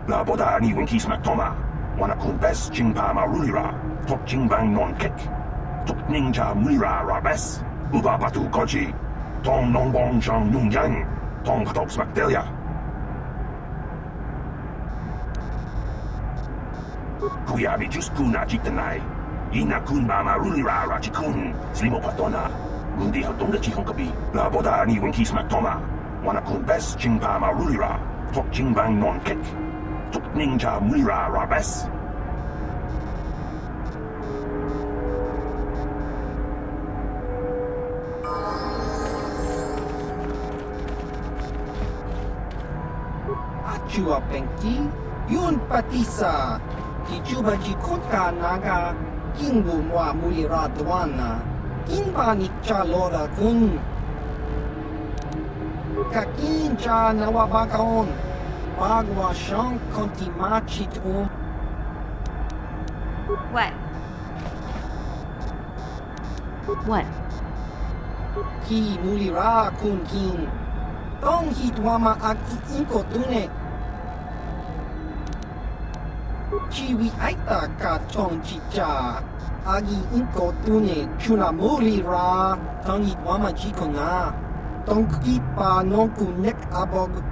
Naboda ni winkis maktoma, wanakun bes jingpa marulira, tok jingbang non kek, tok ninja mulira rabes, uba batu koji, tong nongbong chang nung yang, tong katok smakdelia. Kuya bijus kuna jitanai, ina kun ba marulira rachikun, slimo patona, mundi hatong da chihong kabi, naboda ni winkis maktoma, wanakun bes jingpa marulira, tok jingbang non kek, ninja mulira rabes. Achua pengti, yun patisa, kichuba jikota naga, kingu mwa mulira dwana, kinba nikchalora kun. Kakincha nawabakaon. Bagwa shank kontimachit What? What? Ki mulira kun kin. Tong hitwama akti inko tune. Chiwi aita ka tong chicha. Agi inko tune chuna mulira. Tong hitwama jikona. Tong kipa non kunek abog.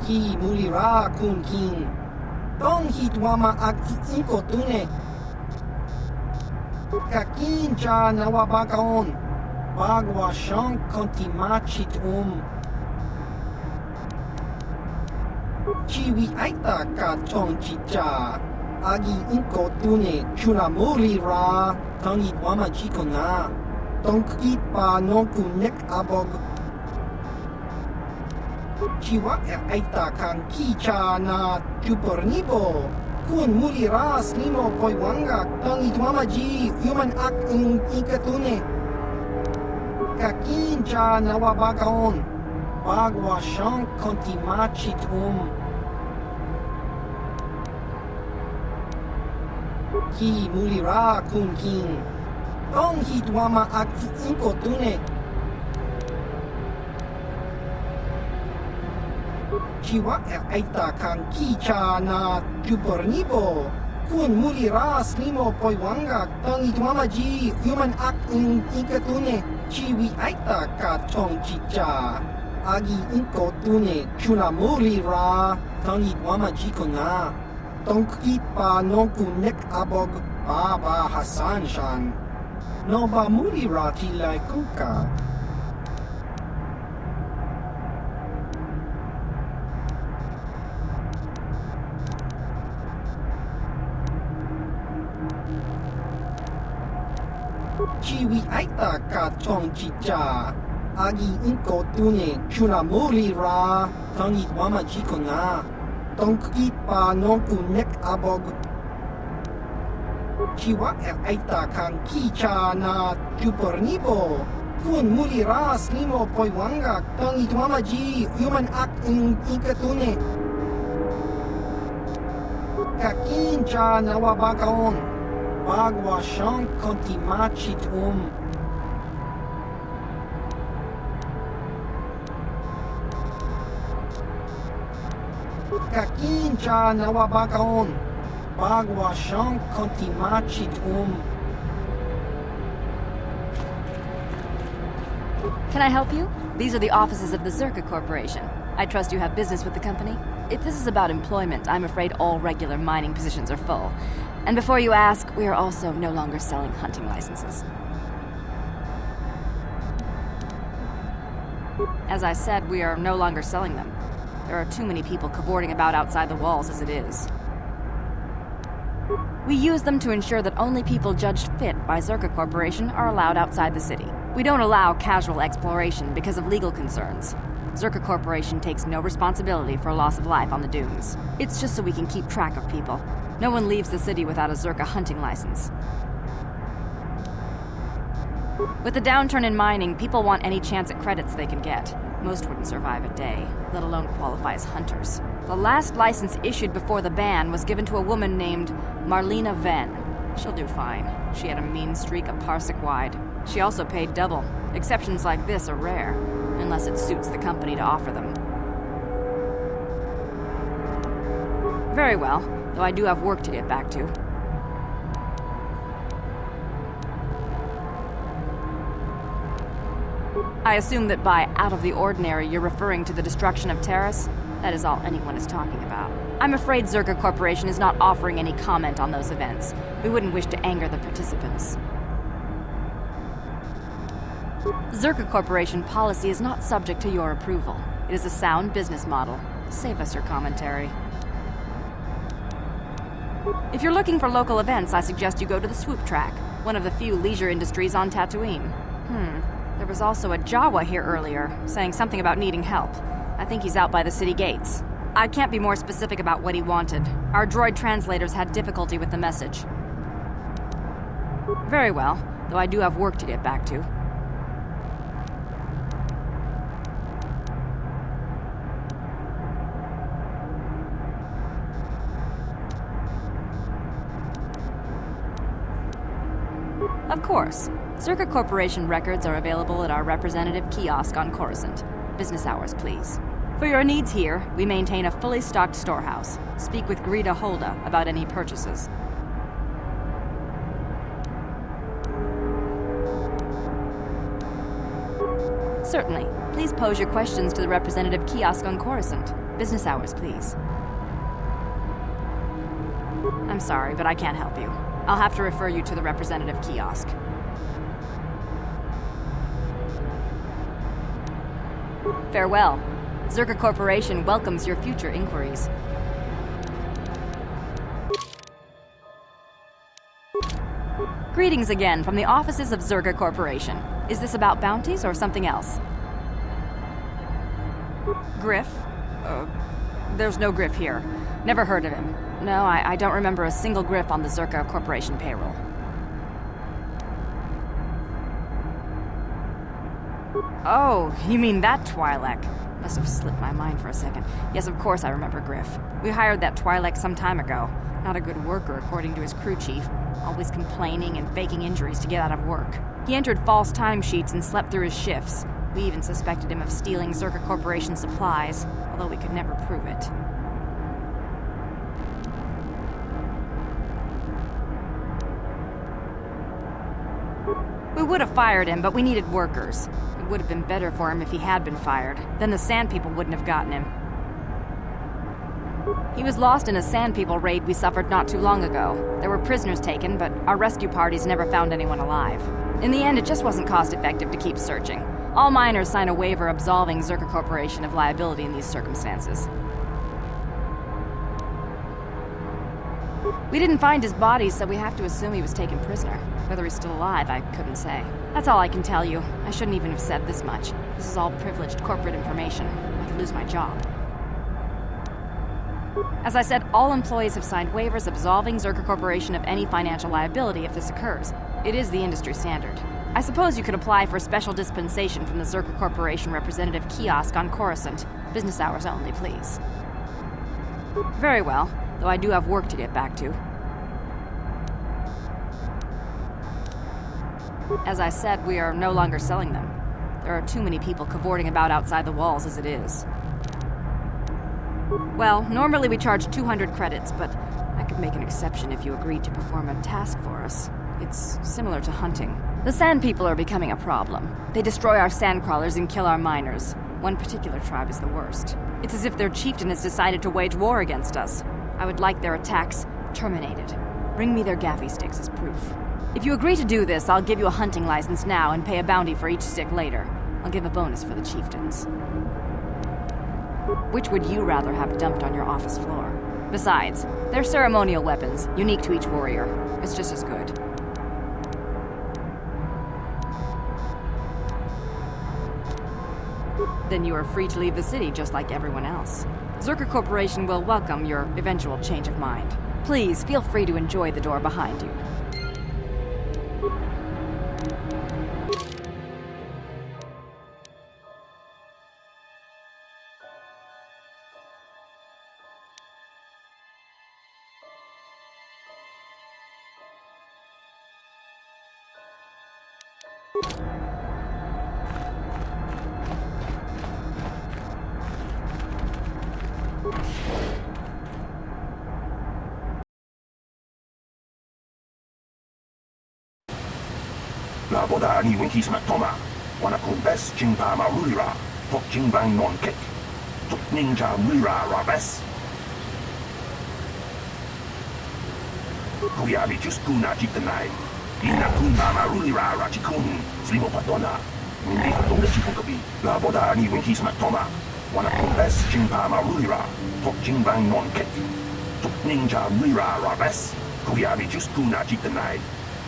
Ki mulira kun kin. Tong hitwama akti inko tune. Kakincha nawabakaon. Bagwa shank kontimachit Chiwi aita ka tong chicha. Agi inko tune chuna mulira. Tong hitwama jikona. Tong kipa non kunek abog. Chiwa aita kang kicha na chupornibo. Kun mulira slimo poiwanga tong itmamaji human ak ikatune. Kakincha nawabakaon. Bagwa shank kontimachit Ki mulira kun kin. Tong hitwama ak ikotune. Chiwa aita kang kicha na chupornibo. Kun mulira slimo poiwanga tong itmamaji human ak ikatune. Chiwi aita ka tong chicha. Agi ikotune chuna mulira. Tong itmamaji kona. Tong kipa non kunek abog Baba Hasan shan. No ba mulira tilay kuka. ชีวิaita kachong chicha agi inko tune chuna muri ra tangit mama jikona tongki pa nongku nek abog Chiwa aita kang kicha na chupornipo kun muri ra slimo poiwanga tangit mama ji human act in ikatune kakincha nawabakaon bagwa shank kontimachit kakincha nawabakaon bagwa shank kontimachit Can I help you? These are the offices of the Czerka Corporation. I trust you have business with the company. If this is about employment, I'm afraid all regular mining positions are full. And before you ask, we are also no longer selling hunting licenses. As I said, we are no longer selling them. There are too many people cavorting about outside the walls as it is. We use them to ensure that only people judged fit by Czerka Corporation are allowed outside the city. We don't allow casual exploration because of legal concerns. Czerka Corporation takes no responsibility for loss of life on the dunes. It's just so we can keep track of people. No one leaves the city without a Czerka hunting license. With the downturn in mining, people want any chance at credits they can get. Most wouldn't survive a day, let alone qualify as hunters. The last license issued before the ban was given to a woman named Marlena Venn. She'll do fine. She had a mean streak a parsec wide. She also paid double. Exceptions like this are rare, unless it suits the company to offer them. Very well, though I do have work to get back to. I assume that by out of the ordinary, you're referring to the destruction of Terrace? That is all anyone is talking about. I'm afraid Czerka Corporation is not offering any comment on those events. We wouldn't wish to anger the participants. Czerka Corporation policy is not subject to your approval. It is a sound business model. Save us your commentary. If you're looking for local events, I suggest you go to the Swoop Track, one of the few leisure industries on Tatooine. There was also a Jawa here earlier, saying something about needing help. I think he's out by the city gates. I can't be more specific about what he wanted. Our droid translators had difficulty with the message. Very well, though I do have work to get back to. Of course. Czerka Corporation records are available at our representative kiosk on Coruscant. Business hours, please. For your needs here, we maintain a fully stocked storehouse. Speak with Greta Holda about any purchases. Certainly. Please pose your questions to the representative kiosk on Coruscant. Business hours, please. I'm sorry, but I can't help you. I'll have to refer you to the representative kiosk. Farewell. Czerka Corporation welcomes your future inquiries. Greetings again from the offices of Czerka Corporation. Is this about bounties or something else? Griff? There's no Griff here. Never heard of him. No, I don't remember a single Griff on the Czerka Corporation payroll. Oh, you mean that Twi'lek? Must have slipped my mind for a second. Yes, of course I remember Griff. We hired that Twi'lek some time ago. Not a good worker, according to his crew chief. Always complaining and faking injuries to get out of work. He entered false timesheets and slept through his shifts. We even suspected him of stealing Czerka Corporation supplies, although we could never prove it. We would have fired him, but we needed workers. It would have been better for him if he had been fired. Then the Sand People wouldn't have gotten him. He was lost in a Sand People raid we suffered not too long ago. There were prisoners taken, but our rescue parties never found anyone alive. In the end, it just wasn't cost-effective to keep searching. All miners sign a waiver absolving Czerka Corporation of liability in these circumstances. We didn't find his body, so we have to assume he was taken prisoner. Whether he's still alive, I couldn't say. That's all I can tell you. I shouldn't even have said this much. This is all privileged corporate information. I could lose my job. As I said, all employees have signed waivers absolving Czerka Corporation of any financial liability if this occurs. It is the industry standard. I suppose you could apply for special dispensation from the Czerka Corporation representative kiosk on Coruscant. Business hours only, please. Very well, though I do have work to get back to. As I said, we are no longer selling them. There are too many people cavorting about outside the walls as it is. Well, normally we charge 200 credits, but I could make an exception if you agreed to perform a task for us. It's similar to hunting. The Sand People are becoming a problem. They destroy our sandcrawlers and kill our miners. One particular tribe is the worst. It's as if their chieftain has decided to wage war against us. I would like their attacks terminated. Bring me their gaffy sticks as proof. If you agree to do this, I'll give you a hunting license now and pay a bounty for each stick later. I'll give a bonus for the chieftains. Which would you rather have dumped on your office floor? Besides, they're ceremonial weapons, unique to each warrior. It's just as good. Then you are free to leave the city just like everyone else. Czerka Corporation will welcome your eventual change of mind. Please, feel free to enjoy the door behind you. Laboda ni winkies matoma. Wana kun bes jingpa marulira. Tok jingbang non kek. Tuk ninja mira rabes. Kuyabi just kuna jitanai. Ina kun marulira rachikun. Slimo patona. Mundi hatonga chikokabi. Laboda ni winkies matoma. Wana kun bes jingpa marulira. Tok jingbang non kek. Tuk ninja mira rabes. Kuyabi just kuna jitanai.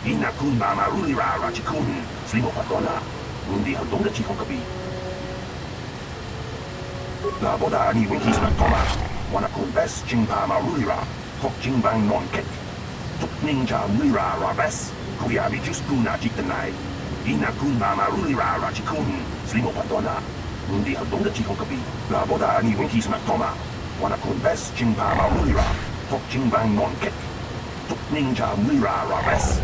Ina kun mama rulira rachikun, slimo patona, mundi hatonga chikokabi. Laboda ni winkis matoma, wana kun bes jingpa marulira, tok jingbang non kek. Tuk ninja mira rabes, kuyabi just kuna jitanai. Ina kun mama rulira rachikun, slimo patona, mundi hatonga chikokabi. Laboda ni winkis matoma, wana kun bes jingpa marulira, tok jingbang non kek. Tuk ninja mira rabes.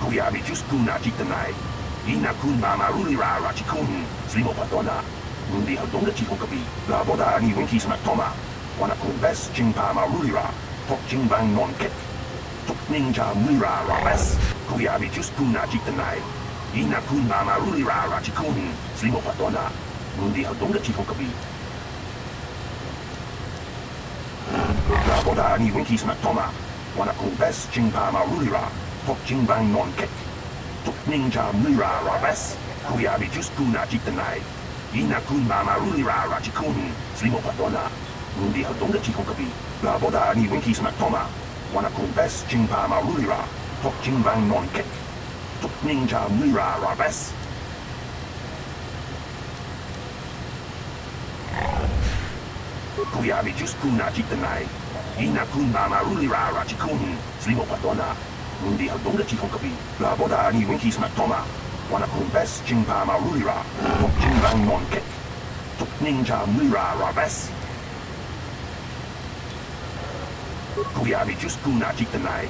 Kuyabi just kuna jitanai. Ina kun mama rulira rachikun, slimo patona. Mundi hatonga chikokabi. Laboda ni winkis matoma. Wana kun bes jingpa marulira. Tok jingbang non kek. Tuk ninja mira rabes. Kuyabi just kuna jitanai. Ina kun mama rulira rachikun, slimo patona. Mundi hatonga chikokabi. Laboda ni winkis matoma. Wana kun bes jingpa marulira. Tok jingbang non kek. Tuk ninja mira rabes. Kuyabi just kuna jitanai. Ina kun mama rulira rachikun, slimo patona. Mundi hatonga chikokabi. Laboda ni winkis matoma. Wana kun bes jingpa marulira. Tok jingbang non kek. Tuk ninja mira rabes. Kuyabi just kuna jitanai. Ina kun mama rulira rachikun, slimo patona. Mundi hatonga chikokabi. Laboda ni winkis matoma. Wana kun bes jingpa marulira. Tok jingbang non kek. Tuk ninja mira rabes. Kuyabi just kuna jitanai.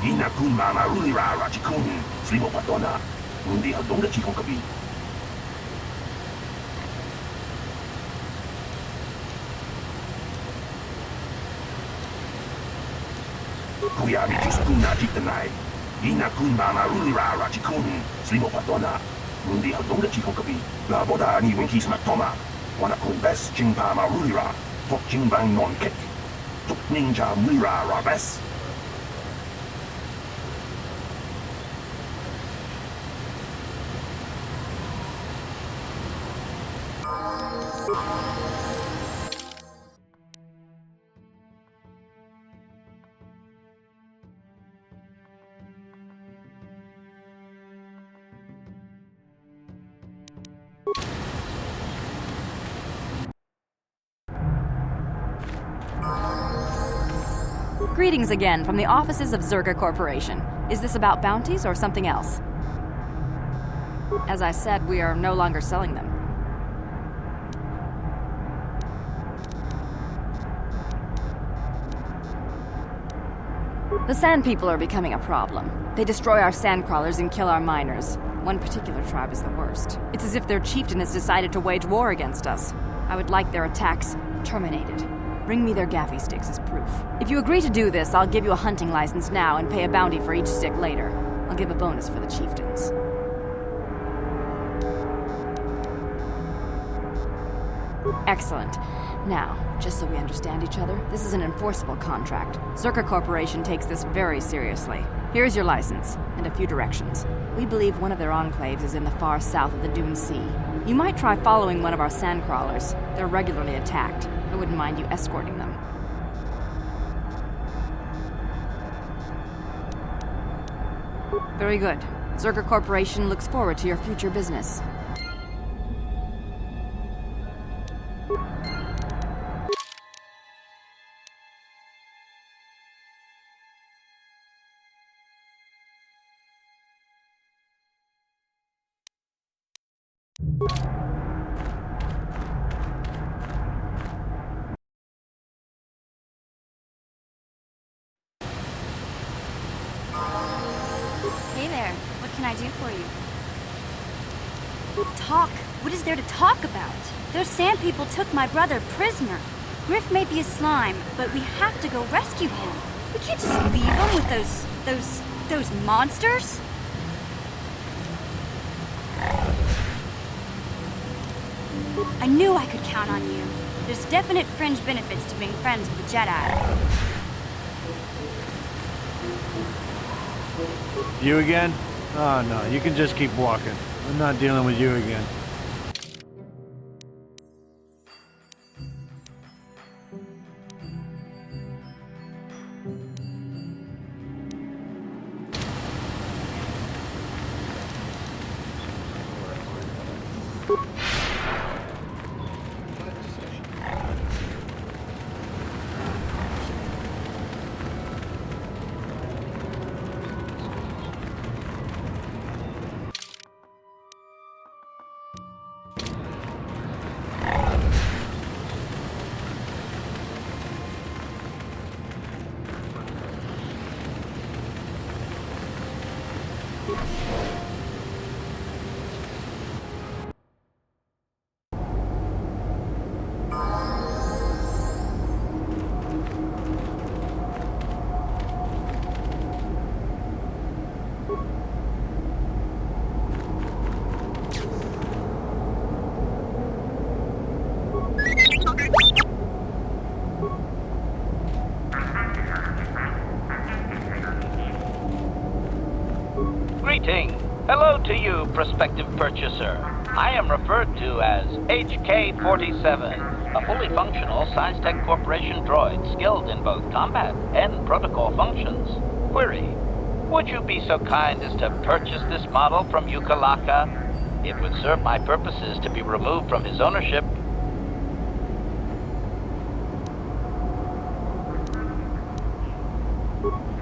Ina kun mama rulira rachikun, slimo patona. Mundi hatonga chikokabi. Kuyabi just kuna jitanai. Ina kun mama rulira rachikun, slimo patona. Mundi hatonga chikokabi. Laboda ni winkis matoma. Wana kun bes jingpa marulira. Tok jingbang non kek. Tuk ninja mira rabes. Greetings again from the offices of Czerka Corporation. Is this about bounties or something else? As I said, we are no longer selling them. The Sand People are becoming a problem. They destroy our sand crawlers and kill our miners. One particular tribe is the worst. It's as if their chieftain has decided to wage war against us. I would like their attacks terminated. Bring me their gaffy sticks as proof. If you agree to do this, I'll give you a hunting license now and pay a bounty for each stick later. I'll give a bonus for the chieftains. Excellent. Now, just so we understand each other, this is an enforceable contract. Czerka Corporation takes this very seriously. Here's your license, and a few directions. We believe one of their enclaves is in the far south of the Dune Sea. You might try following one of our sand crawlers. They're regularly attacked. I wouldn't mind you escorting them. Very good. Czerka Corporation looks forward to your future business. Hey there, what can I do for you? Talk? What is there to talk about? Those sand people took my brother prisoner. Griff may be a slime, but we have to go rescue him. We can't just leave him with those monsters. I knew I could count on you. There's definite fringe benefits to being friends with a Jedi. You again? Oh no, you can just keep walking. I'm not dealing with you again. Greeting. Hello to you, prospective purchaser. I am referred to as HK47, a fully functional Science-Tech Corporation droid skilled in both combat and protocol functions. Query: would you be so kind as to purchase this model from Ukalaka? It would serve my purposes to be removed from his ownership.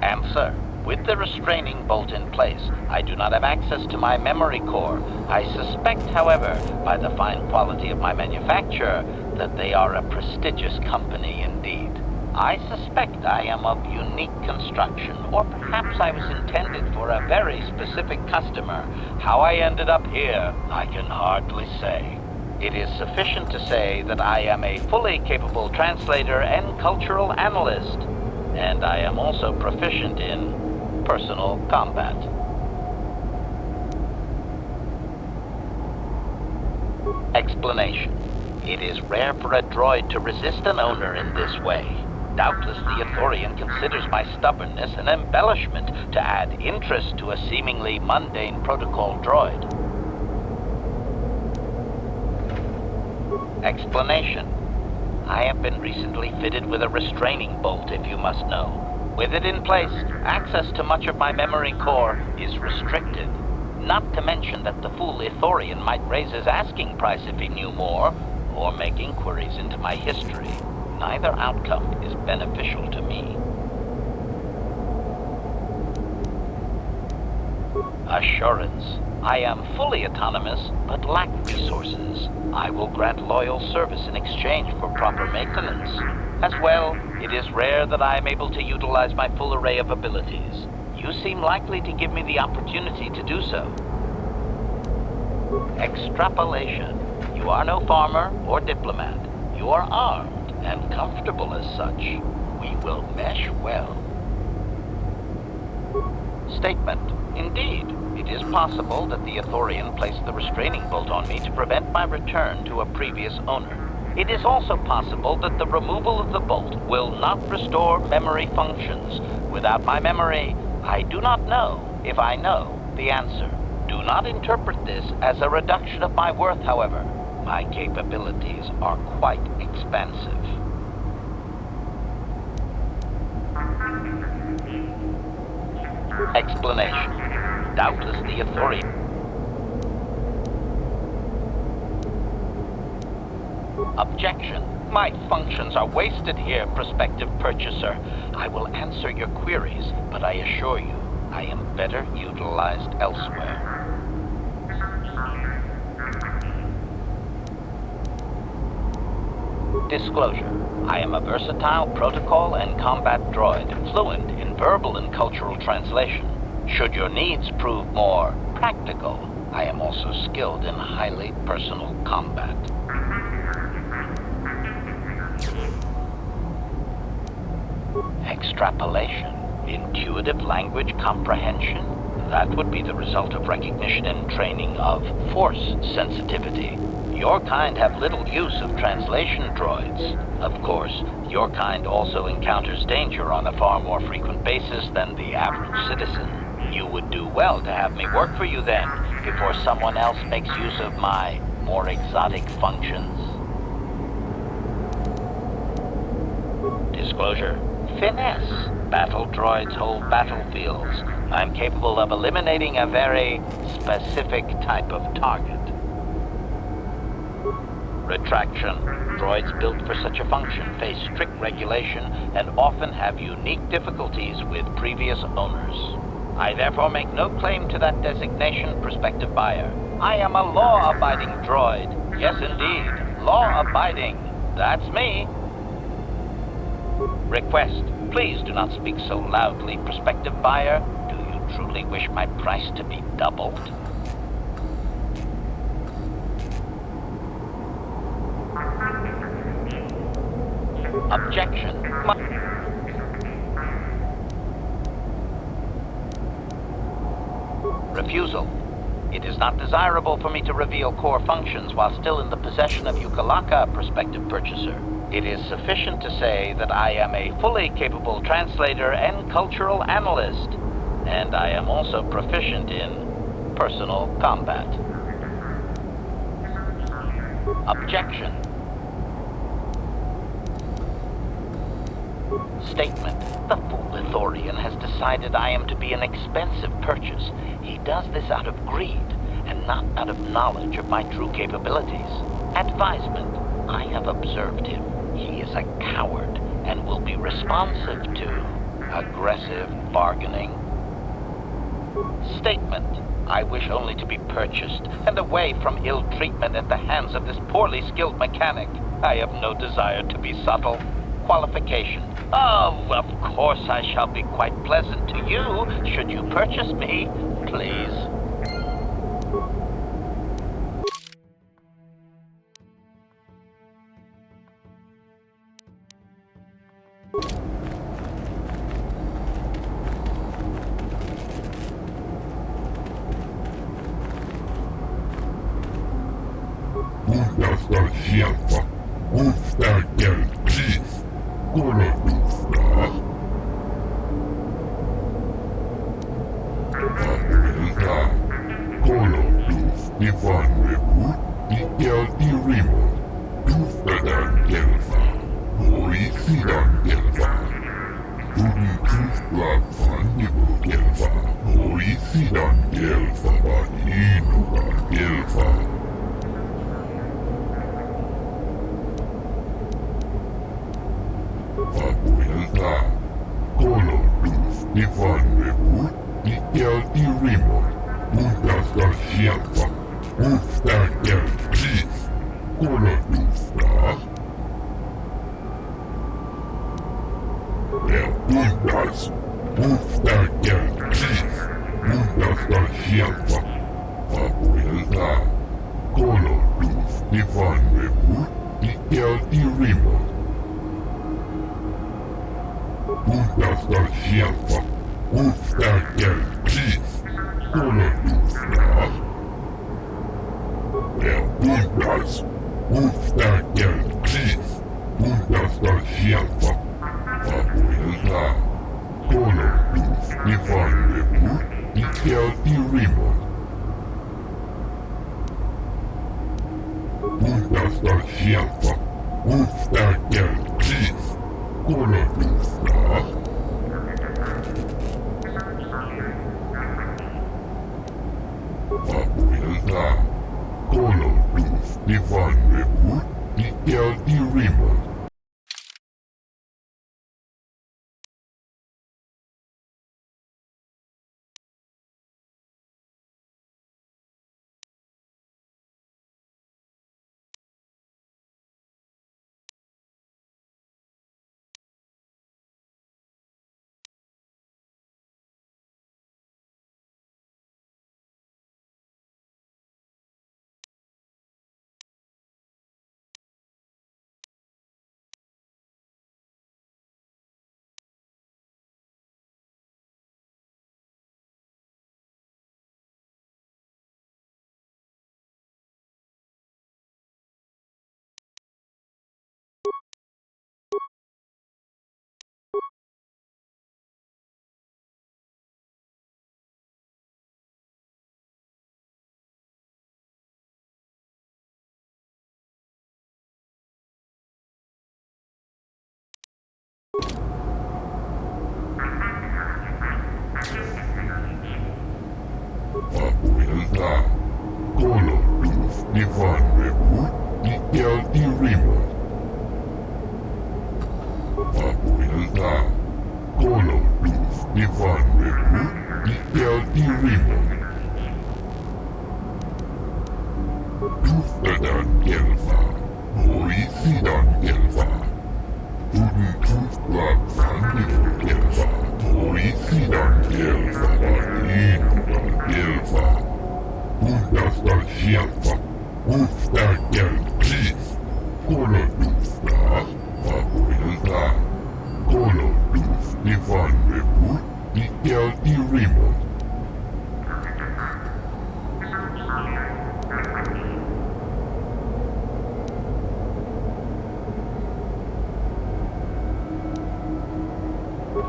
Answer: with the restraining bolt in place, I do not have access to my memory core. I suspect, however, by the fine quality of my manufacture, that they are a prestigious company indeed. I suspect I am of unique construction, or perhaps I was intended for a very specific customer. How I ended up here, I can hardly say. It is sufficient to say that I am a fully capable translator and cultural analyst, and I am also proficient in personal combat. Explanation: it is rare for a droid to resist an owner in this way. Doubtless the ithorian considers my stubbornness an embellishment to add interest to a seemingly mundane protocol droid. Explanation: I have been recently fitted with a restraining bolt, if you must know. With it in place, access to much of my memory core is restricted. Not to mention that the fool ithorian might raise his asking price if he knew more, or make inquiries into my history. Neither outcome is beneficial to me. Assurance. I am fully autonomous, but lack resources. I will grant loyal service in exchange for proper maintenance. As well, it is rare that I am able to utilize my full array of abilities. You seem likely to give me the opportunity to do so. Extrapolation. You are no farmer or diplomat. You are armed and comfortable as such. We will mesh well. Statement. Indeed, it is possible that the ithorian placed the restraining bolt on me to prevent my return to a previous owner. It is also possible that the removal of the bolt will not restore memory functions. Without my memory, I do not know if I know the answer. Do not interpret this as a reduction of my worth, however. My capabilities are quite expansive. Explanation. Doubtless the ithorian. Objection. My functions are wasted here, prospective purchaser. I will answer your queries, but I assure you, I am better utilized elsewhere. Disclosure. I am a versatile protocol and combat droid, fluent in verbal and cultural translation. Should your needs prove more practical, I am also skilled in highly personal combat. Extrapolation. Intuitive language comprehension? That would be the result of recognition and training of force sensitivity. Your kind have little use of translation droids. Of course, your kind also encounters danger on a far more frequent basis than the average citizen. You would do well to have me work for you then, before someone else makes use of my more exotic functions. Disclosure. Finesse. Battle droids hold battlefields. I'm capable of eliminating a very specific type of target. Retraction. Droids built for such a function face strict regulation and often have unique difficulties with previous owners. I therefore make no claim to that designation, prospective buyer. I am a law-abiding droid. Yes, indeed. Law-abiding. That's me. Request. Please do not speak so loudly, prospective buyer. Do you truly wish my price to be doubled? Objection. Refusal. It is not desirable for me to reveal core functions while still in the possession of Ukalaka, prospective purchaser. It is sufficient to say that I am a fully capable translator and cultural analyst, and I am also proficient in personal combat. Objection. Statement. The fool ithorian has decided I am to be an expensive purchase. He does this out of greed, and not out of knowledge of my true capabilities. Advisement. I have observed him. He is a coward, and will be responsive to aggressive bargaining. Statement. I wish only to be purchased, and away from ill treatment at the hands of this poorly skilled mechanic. I have no desire to be subtle. Qualification. Oh, of course I shall be quite pleasant to you, should you purchase me, please. Gustavsson Czerka, Gustav del Pris, Kolodustra. Abuelta, Kolodus, Ivan Rebut, Ikel Irimo, Dustadan Delfa, Hoisidan Delfa, Tuditustra Fandibu Delfa, Hoisidan Delfa, Badinuga Delfa. Abuelta, Kolodus, Ivan Rebut, Ikel Irimo, Unterster Schärfer, Unterster Tief, Kolonista. Der Unters, Unterster Tief, Unterster Schärfer, Fabuelta, Kolonus, Divannebu, Ikel Irimo. Unterster Schärfer, Unterster Tief, Kolonista. Der Unters, Unterster Tief, Unterster Schärfer, Fabuelta, Kolonus, Divannebu, Ikel Irimo. Unterster Schärfer, Unterster Tief, Kolonista. Fabuelta, Kolonus, Divannebu, Ikel Irimo. Fabuelta, Kolonus, Divannebu, Ikel Irimo. Fabuelta, Kolonus, Divannebu, Ikel Irimo. Tuftadan Gelfa, Moisidan Gelfa. Uden Tufblag Sandifu Gelfa, Moisidan Gelfa, Inudan Gelfa. Unterster Schärfer, Unterster Tief, Kolonista, Fabuelta, Kolonus, Divannebu, Ikel Irimo.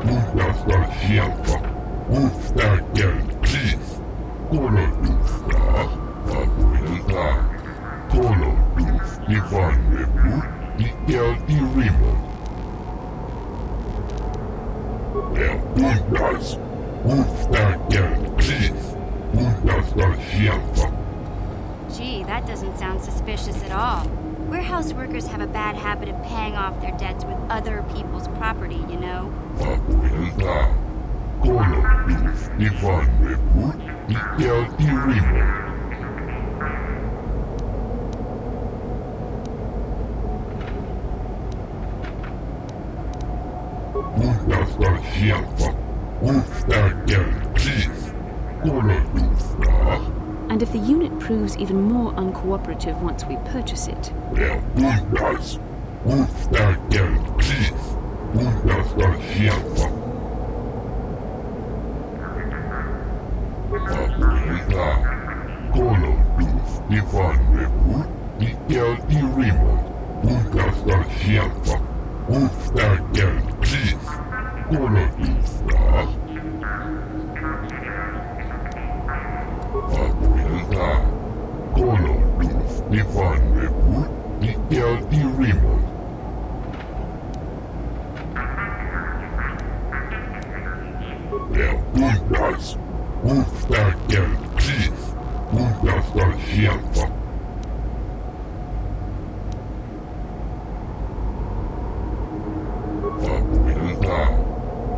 Unterster Schärfer, Unterster Tief, Kolonista, Fabuelta, Kolonus, Divannebu, Ikel Irimo. Der Unters, Unterster Tief, Unterster Schärfer. Gee, that doesn't sound suspicious at all. Warehouse workers have a bad habit of paying off their debts with other people's property, you know? Fabuelta, Kolonus, Divannebu, Ikel Irimo. Unterster Schärfer, Unterster Tief, Kolonista. And if the unit proves even more uncooperative once we purchase it, Der Unters, Unterster Tief, Unterster Schärfer. Fabuelta, Kolonus, Divannebu, Ikel Irimo. Unterster Schärfer, Unterster Tief, Kolonista. Fabuelta, Kolonus, Divannebu, Ikel Irimo. Der Unters, Unterster Tief, Unterster Schärfer. Fabuelta,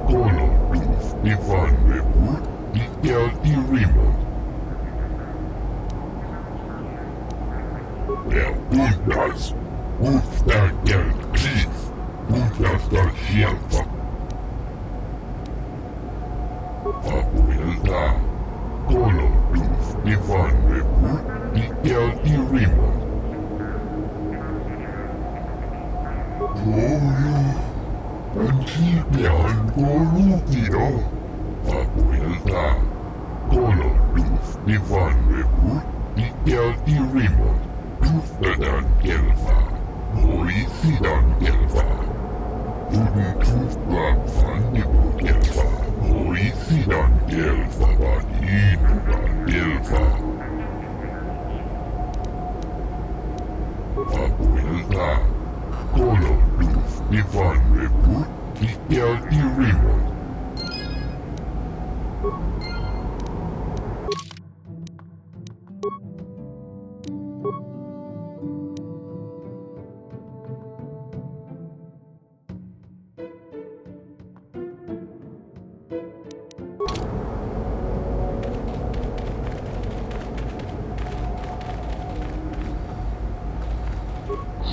Kolonus, Divannebu, Ikel Irimo. Mustärker kris. Mutastar hjälpa. Apuilta. Kolodus ivannepu. Ikel irimo. Koulu. Ankipian kolukio. Apuilta. Kolodus ivannepu. Ikel irimo. Tuftadan kelfa. Moisidan kelfa. Tudun tuftan fannipu kelfa. Moisidan kelfa vaan iinudan kelfa. Apuilta. Kolodus ivannepu. Ikel irimo.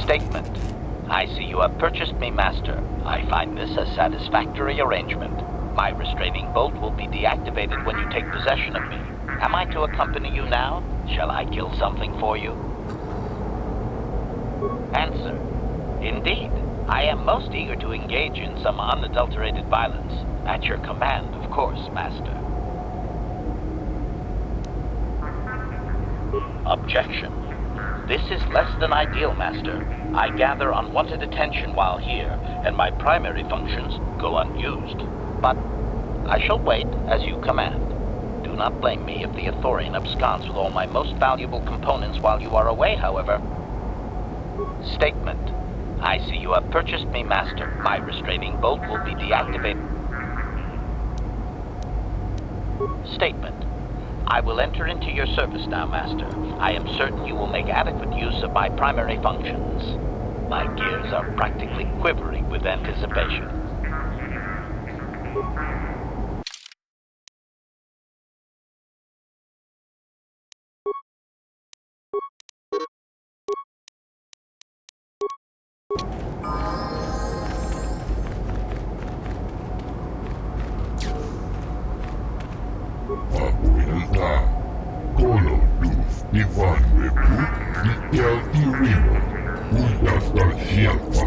Statement. I see you have purchased me, Master. I find this a satisfactory arrangement. My restraining bolt will be deactivated when you take possession of me. Am I to accompany you now? Shall I kill something for you? Answer. Indeed. I am most eager to engage in some unadulterated violence. At your command, of course, Master. Objection. This is less than ideal, Master. I gather unwanted attention while here, and my primary functions go unused. But I shall wait as you command. Do not blame me if the ithorian absconds with all my most valuable components while you are away, however. Statement. I see you have purchased me, Master. My restraining bolt will be deactivated. Statement. I will enter into your service now, Master. I am certain you will make adequate use of my primary functions. My gears are practically quivering with anticipation. Apuilta. Kolodus ivannepu. Ikel irimo. Mutastar hjälpa.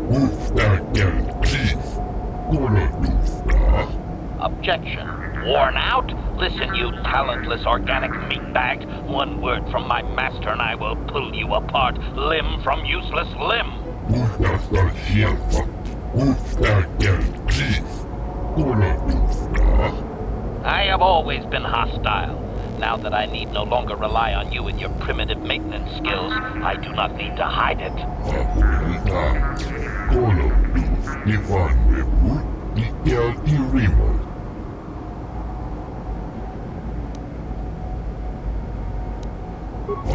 Mustärker kris. Kolodustaa. Objection. Worn out? Listen, you talentless organic meatbag. One word from my master and I will pull you apart, limb from useless limb. Mutastar hjälpa. Mustärker kris. Kolodustaa. I have always been hostile. Now that I need no longer rely on you and your primitive maintenance skills, I do not need to hide it. Apuilta. Kolodus ivannepu. Ikel irimo.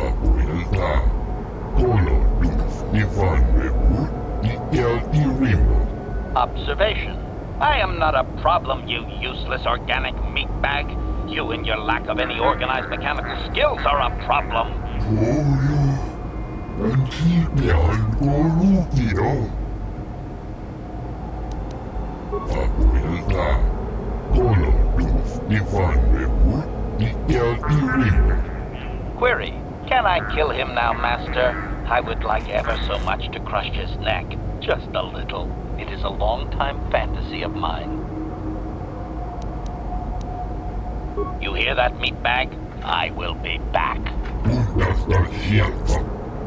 Apuilta. Kolodus ivannepu. Ikel irimo. Observation. I am not a problem, you useless organic meatbag. You and your lack of any organized mechanical skills are a problem. Koulu. Ankipian kolukio. Apuilta. Kolodus ivannepu. Ikel irimo. Query. Can I kill him now, Master? I would like ever so much to crush his neck. Just a little. It is a long-time fantasy of mine. You hear that, meatbag? I will be back. Mutastar hjälpa.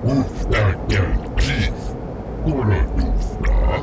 Mustärker kris. Kolodustaa.